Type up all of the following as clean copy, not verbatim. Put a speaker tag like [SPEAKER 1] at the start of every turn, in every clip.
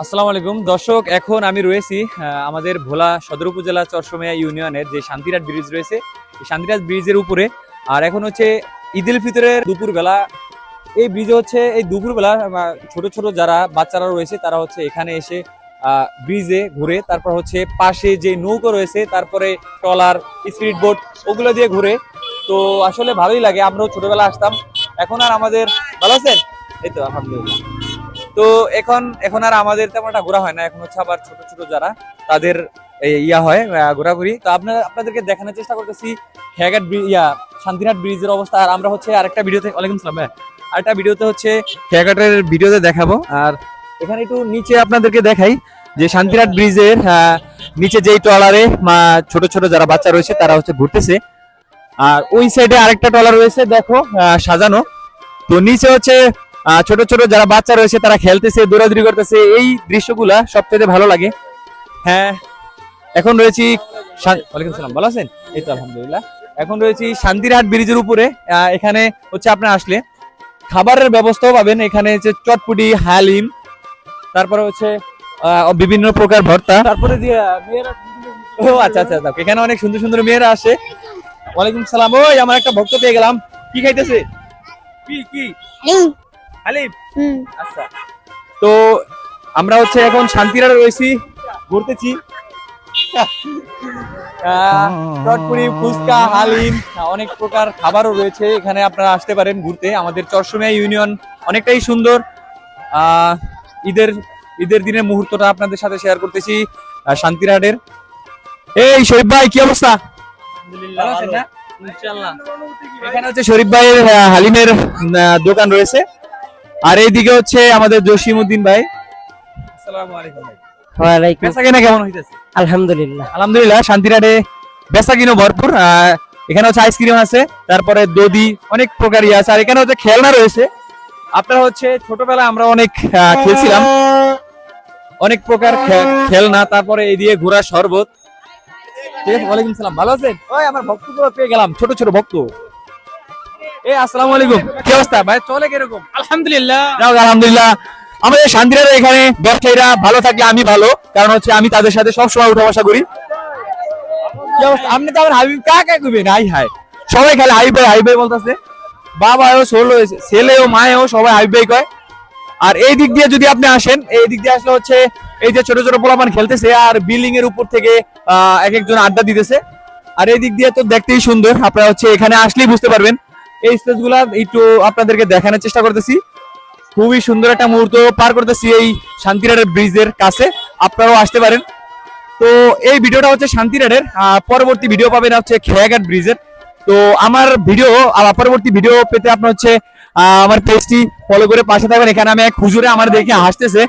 [SPEAKER 1] আসসালামু আলাইকুম দর্শক, এখন আমি রয়েছি আমাদের ভোলা সদর উপজেলা চরসময়া ইউনিয়নের যে শান্তিরাট ব্রিজ রয়েছে, এই শান্তিরাট ব্রিজের উপরে। আর এখন হচ্ছে ঈদ উল ফিতরের দুপুরবেলা। এই ব্রিজে হচ্ছে এই দুপুরবেলা ছোট ছোট যারা বাচ্চারা রয়েছে তারা হচ্ছে এখানে এসে ব্রিজে ঘুরে, তারপর হচ্ছে পাশে যে নৌকো রয়েছে, তারপরে ট্রলার, স্পিড বোট ওগুলো দিয়ে ঘুরে। তো আসলে ভালোই লাগে, আমরাও ছোটবেলা আসতাম। এখন আর আমাদের ভালো আছেন? এই তো আলহামদুলিল্লাহ। তো এখন আর আমাদের তেমন একটা ঘোরা হয় না, এখন হচ্ছে আবার ছোট ছোট যারা তাদের হয় ঘোরাঘুরি। তো আপনাদেরকে দেখানোর চেষ্টা করতেছি খেয়াঘাট শান্তিনাট ব্রিজের অবস্থা। আর আমরা হচ্ছে আরেকটা ভিডিওতে, ওয়ালাইকুম সালাম ভাই, আরেকটা ভিডিওতে হচ্ছে খেয়াঘাটের ভিডিওতে দেখাবো। আর এখানে একটু নিচে আপনাদেরকে দেখাই যে শান্তিনাট ব্রিজের নিচে যেই ট্রলারে ছোট ছোট যারা বাচ্চা রয়েছে তারা হচ্ছে ঘুরতেছে। আর ওই সাইডে আরেকটা ট্রলার রয়েছে, দেখো সাজানো। তো নিচে হচ্ছে ছোট ছোট যারা বাচ্চা রয়েছে তারা খেলতেছে, দৌড়াদৌড়ি করতেছে। এই দৃশ্যগুলা সবচেয়ে ভালো লাগে। হ্যাঁ, এখন রয়েছি, ওয়ালাইকুম সালাম, ভালো আছেন? এই তো আলহামদুলিল্লাহ। এখন রয়েছি শান্তিরহাট ব্রিজের উপরে। এখানে হচ্ছে আপনার আসলে খাবারের ব্যবস্থাও পাবেন। এখানে হচ্ছে চটপুটি, হালিম, তারপরে হচ্ছে বিভিন্ন প্রকার ভর্তা, তারপরে দিয়ে মেয়েরা। ও আচ্ছা আচ্ছা, এখানে অনেক সুন্দর সুন্দর মেয়েরা আসে। ওয়ালাইকুম সালাম। ওই আমার একটা ভক্ত পেয়ে গেলাম। কি খাইতেছে? কি হালিম? আচ্ছা। তো আমরা হচ্ছে এখন শান্তিরাটে রয়েছি, ঘুরতেছি। চটপুরি, ফুচকা, হালিম, অনেক প্রকার খাবারও রয়েছে এখানে। আপনারা আসতে পারেন ঘুরতে। আমাদের চরসময়া ইউনিয়ন অনেকটাই সুন্দর। ঈদের দিনের মুহূর্তটা আপনাদের সাথে শেয়ার করতেছি শান্তিরাটের। এই শরীফ ভাই, কি অবস্থা? এখানে হচ্ছে শরীফ ভাইয়ের হালিমের দোকান রয়েছে। আর এইদিকে হচ্ছে আমাদের জসিমউদ্দিন ভাই। আসসালামু আলাইকুম ভাই। ওয়ালাইকুম। বেচাকেনা কেমন হইতেছে? আলহামদুলিল্লাহ। আলহামদুলিল্লাহ, শান্তিরাটে বেচাকেনা ভরপুর। এখানে হচ্ছে আইসক্রিম আছে, তারপরে দধি, অনেক প্রকার আছে। আর এখানে হচ্ছে খেলনা রয়েছে। আপনারা হচ্ছে ছোটবেলায় আমরা অনেক খেলছিলাম, অনেক প্রকার খেলনা, তারপরে এই দিয়ে ঘোড়া শরবত। ঠিক আছে, ওয়ালাইকুম সালাম, ভালো আছেন? ওই আমার ভক্তগুলো পেয়ে গেলাম, ছোট ছোট ভক্ত। আসসালামু আলাইকুম, কি অবস্থা ভাই? চলে কিরকম? আলহামদুলিল্লাহ। আলহামদুলিল্লাহ। আমাদের শান্তিরাটে এখানে ব্যবসায়ীরা ভালো থাকলে আমি ভালো, কারণ হচ্ছে আমি তাদের সাথে সবসময় উঠা বসা করি। আপনি তো আমার হাবিব কাকা কইবেন? হাই হাই, সবাই খালি হাবিব ভাই হাবিব ভাই বলতেছে। বাবাও ছেলেও মায়েও সবাই হাবিব ভাই কয়। আর এই দিক দিয়ে যদি আপনি আসেন, এই দিক দিয়ে আসলে হচ্ছে এই যে ছোট ছোট পোলাপান খেলতেছে, আর বিল্ডিং এর উপর থেকে এক একজন আড্ডা দিতেছে। আর এই দিক দিয়ে তো দেখতেই সুন্দর, আপনারা হচ্ছে এখানে আসলেই বুঝতে পারবেন। এই স্টেজ গুলা একটু আপনাদেরকে দেখানোর চেষ্টা করতেছি। খুবই সুন্দর একটা মুহূর্ত পার করতেছি এই শান্তিরাটের ব্রিজের কাছে, আপনারাও আসতে পারেন। তো এই ভিডিওটা হচ্ছে শান্তিরাটের, পরবর্তী ভিডিও পাবেন হচ্ছে খেয়াঘাট ব্রিজের। তো আমার ভিডিও পরবর্তী ভিডিও পেতে আপনার হচ্ছে আমার পেজটি ফলো করে পাশে থাকবেন। এখানে আমি এক হুজুরে আমার দেখে হাসতেছে।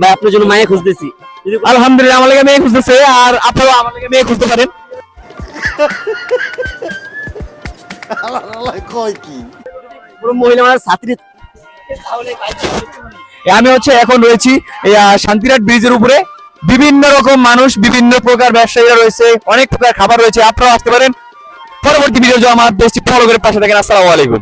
[SPEAKER 1] ভাই আপনার জন্য মায়ে খুঁজতেছি। আলহামদুলিল্লাহ, আমার লাগে মেয়ে খুঁজতেছে, আর আপনারাও আমার লাগে মেয়ে খুঁজতে পারেন। আমি হচ্ছে এখন রয়েছি শান্তিরাট ব্রিজের উপরে। বিভিন্ন রকম মানুষ, বিভিন্ন প্রকার ব্যবসায়ীরা রয়েছে, অনেক প্রকার খাবার রয়েছে। আপনারাও আসতে পারেন। পরবর্তী ভিডিও আমার পেজটি ফলো করে পাশে থাকেন। আসসালামু আলাইকুম।